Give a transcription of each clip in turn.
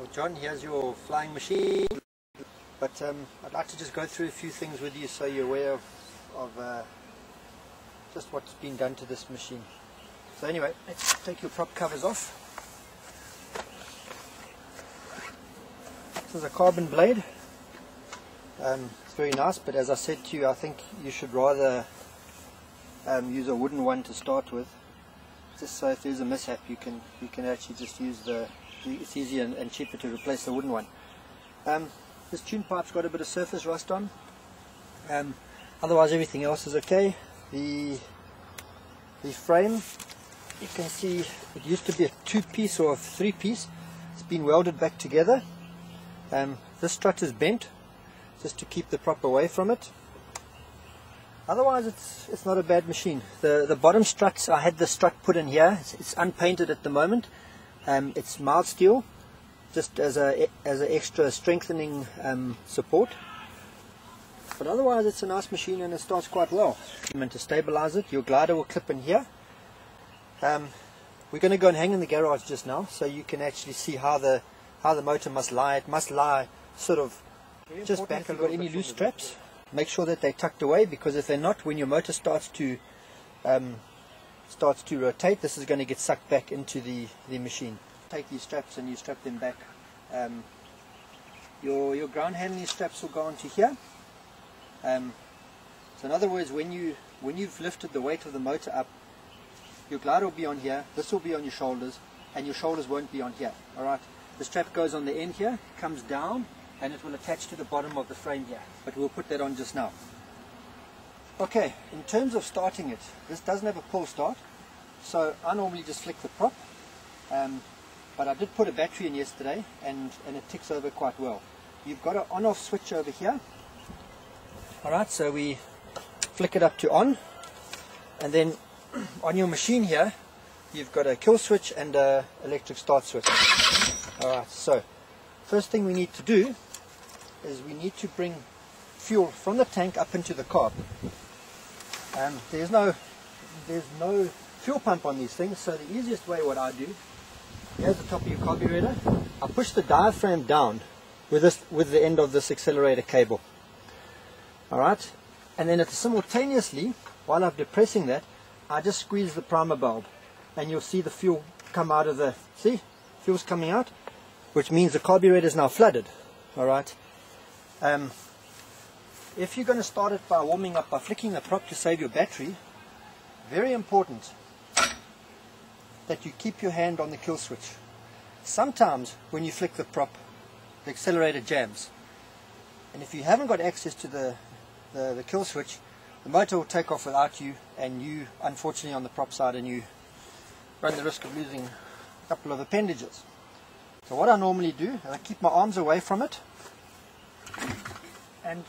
Well, John, here's your flying machine, but I'd like to just go through a few things with you so you're aware of just what's been done to this machine. So anyway, let's take your prop covers off. This is a carbon blade. It's very nice, but as I said to you, I think you should rather use a wooden one to start with, just so if there's a mishap you can actually just use it's easier and cheaper to replace the wooden one. This tune pipe's got a bit of surface rust on. Otherwise everything else is okay. The frame, you can see it used to be a 2-piece or a 3-piece. It's been welded back together. This strut is bent just to keep the prop away from it. Otherwise it's not a bad machine. The bottom struts, I had the strut put in here. It's unpainted at the moment. It's mild steel, just as an extra strengthening support. But otherwise it's a nice machine and it starts quite well. And to stabilize it, your glider will clip in here. We're going to go and hang in the garage just now, so you can actually see how the motor must lie. It must lie sort of just back a little bit. Any loose straps, make sure that they're tucked away, because if they're not, when your motor starts to rotate, this is going to get sucked back into the machine. Take these straps and you strap them back. Your ground handling straps will go onto here. So in other words, when you've lifted the weight of the motor up, your glider will be on here, this will be on your shoulders, and your shoulders won't be on here. Alright, the strap goes on the end here, comes down, and it will attach to the bottom of the frame here, but we'll put that on just now. Okay, in terms of starting it, this doesn't have a pull start, so I normally just flick the prop, but I did put a battery in yesterday, and it ticks over quite well. You've got an on-off switch over here. Alright, so we flick it up to on, and then on your machine here you've got a kill switch and a electric start switch. Alright, so first thing we need to do is we need to bring fuel from the tank up into the carb. There's no fuel pump on these things, so the easiest way, what I do, here's the top of your carburetor, I push the diaphragm down with the end of this accelerator cable. Alright, and then simultaneously, while I'm depressing that, I just squeeze the primer bulb, and you'll see the fuel come out of the, see, fuel's coming out, which means the carburetor is now flooded. Alright, if you're going to start it by warming up by flicking the prop to save your battery, very important that you keep your hand on the kill switch. Sometimes when you flick the prop, the accelerator jams, and if you haven't got access to the kill switch, the motor will take off without you, and you, unfortunately, on the prop side, and you run the risk of losing a couple of appendages. So what I normally do is I keep my arms away from it, and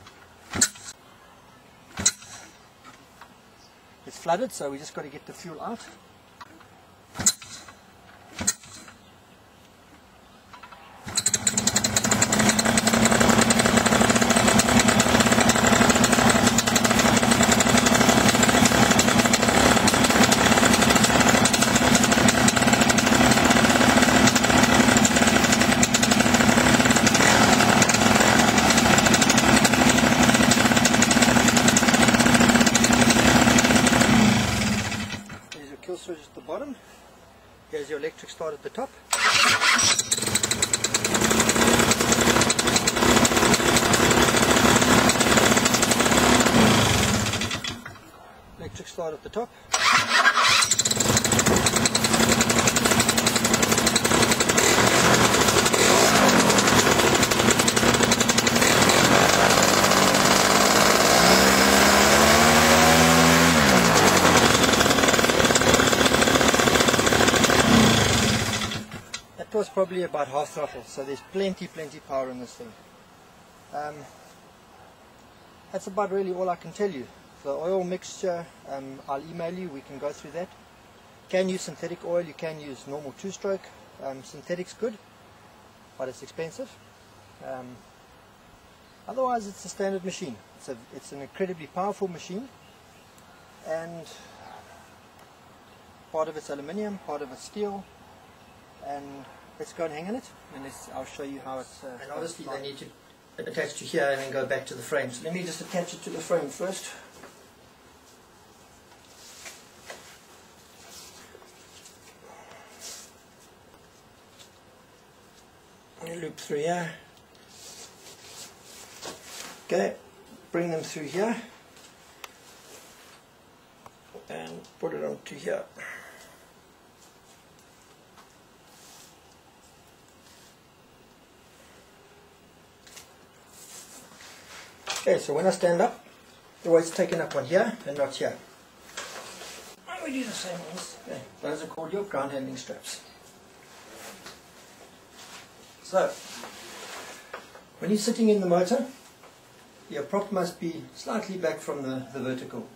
it's flooded, so we just got to get the fuel out. Switch at the bottom. Here's your electric start at the top. Electric start at the top. Was probably about half throttle, so there's plenty power in this thing. That's about really all I can tell you. The oil mixture, I'll email you, we can go through that. You can use synthetic oil, you can use normal 2-stroke. Synthetic's good, but it's expensive. Otherwise it's a standard machine. It's an incredibly powerful machine, and part of it's aluminium, part of it's steel, and let's go and hang on it, and I'll show you how it's... and obviously they need to attach to here and then go back to the frame. So let me just attach it to the frame first. Loop through here. Okay, bring them through here and put it onto here. Okay, so when I stand up, the weight's taken up on here and not here. And we do the same ones. Okay, those are called your ground handling straps. So, when you're sitting in the motor, your prop must be slightly back from the vertical.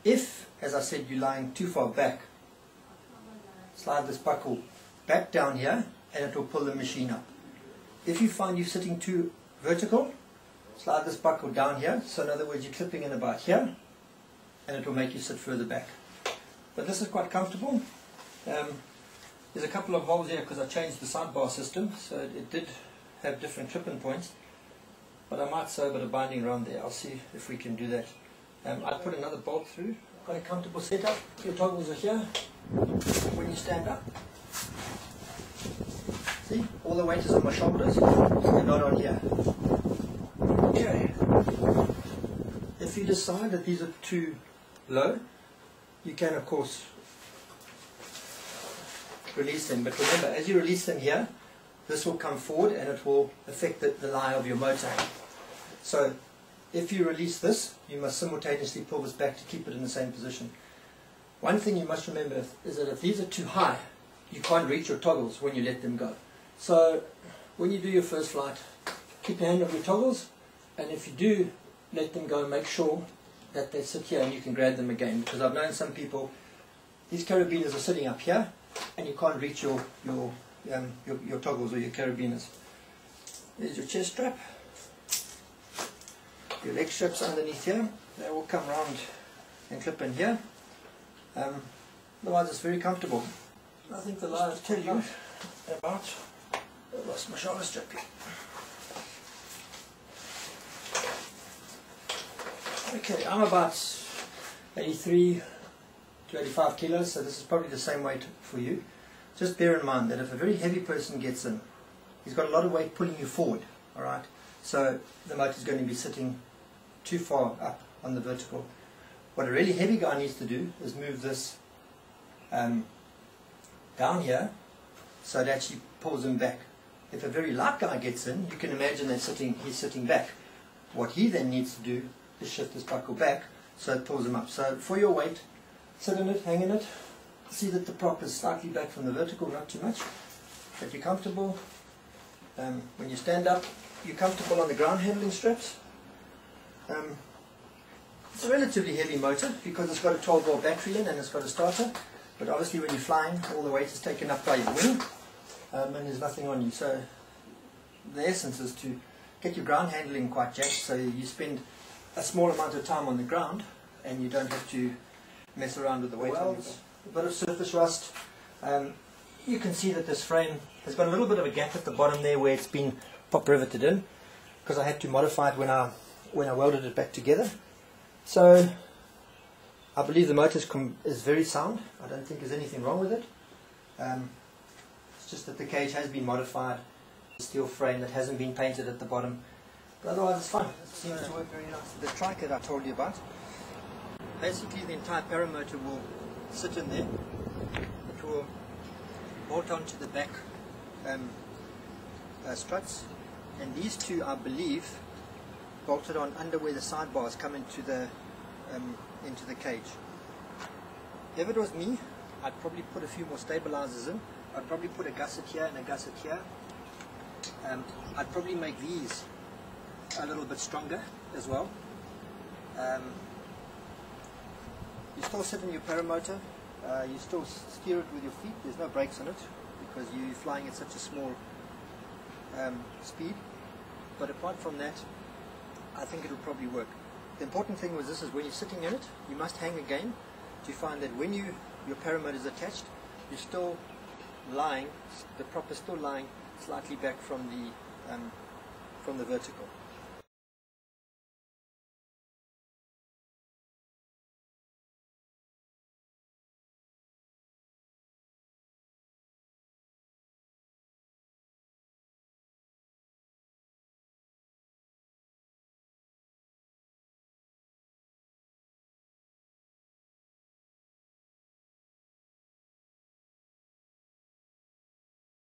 If, as I said, you're lying too far back, slide this buckle back down here and it will pull the machine up. If you find you're sitting too vertical, slide this buckle down here, so in other words you're clipping in about here, and it will make you sit further back. But this is quite comfortable. There's a couple of holes here because I changed the sidebar system, so it did have different tripping points. But I might sew a bit of binding around there. I'll see if we can do that. I put another bolt through. Got a comfortable setup. Your toggles are here. When you stand up, see, all the weight is on my shoulders and not on here. Okay. If you decide that these are too low, you can of course release them, but remember, as you release them here, this will come forward and it will affect the lie of your motor. So if you release this, you must simultaneously pull this back to keep it in the same position. One thing you must remember is that if these are too high, you can't reach your toggles when you let them go. So when you do your first flight, keep your hand on your toggles, and if you do let them go, make sure that they sit here and you can grab them again, because I've known some people, these carabiners are sitting up here and you can't reach your toggles or your carabiners. There's your chest strap, your leg straps underneath here, they will come round and clip in here. Otherwise it's very comfortable. I think the line will tell you about, I lost my shoulder strap here. Okay, I'm about 83 to 85 kilos, so this is probably the same weight for you. Just bear in mind that if a very heavy person gets in, he's got a lot of weight pulling you forward, alright? So the motor is going to be sitting too far up on the vertical. What a really heavy guy needs to do is move this down here so it actually pulls him back. If a very light guy gets in, you can imagine that he's sitting back. What he then needs to do is shift this buckle back so it pulls him up. So for your weight, sit in it, hang in it, see that the prop is slightly back from the vertical, not too much, that you're comfortable. When you stand up, you're comfortable on the ground handling straps. It's a relatively heavy motor because it's got a 12-volt battery in and it's got a starter, but obviously when you're flying, all the weight is taken up by your wing and there's nothing on you. So the essence is to get your ground handling quite jacked so you spend a small amount of time on the ground and you don't have to mess around with the weight. Well, a bit of surface rust. You can see that this frame has got a little bit of a gap at the bottom there where it's been pop riveted in because I had to modify it when I welded it back together. So I believe the motor is very sound. I don't think there's anything wrong with it. It's just that the cage has been modified. A steel frame that hasn't been painted at the bottom. But otherwise it's fine. It seems to work very nice. The trike that I told you about, basically the entire paramotor will sit in there. It will bolt onto the back struts, and these two, I believe, bolted on under where the sidebars come into the cage. If it was me, I'd probably put a few more stabilizers in. I'd probably put a gusset here and a gusset here. I'd probably make these a little bit stronger as well. You still sit in your paramotor, you still steer it with your feet, there's no brakes on it because you're flying at such a small speed, but apart from that I think it will probably work. The important thing with this is when you're sitting in it, you must hang again to find that when your paramotor is attached, you're still lying, the prop is still lying slightly back from the vertical.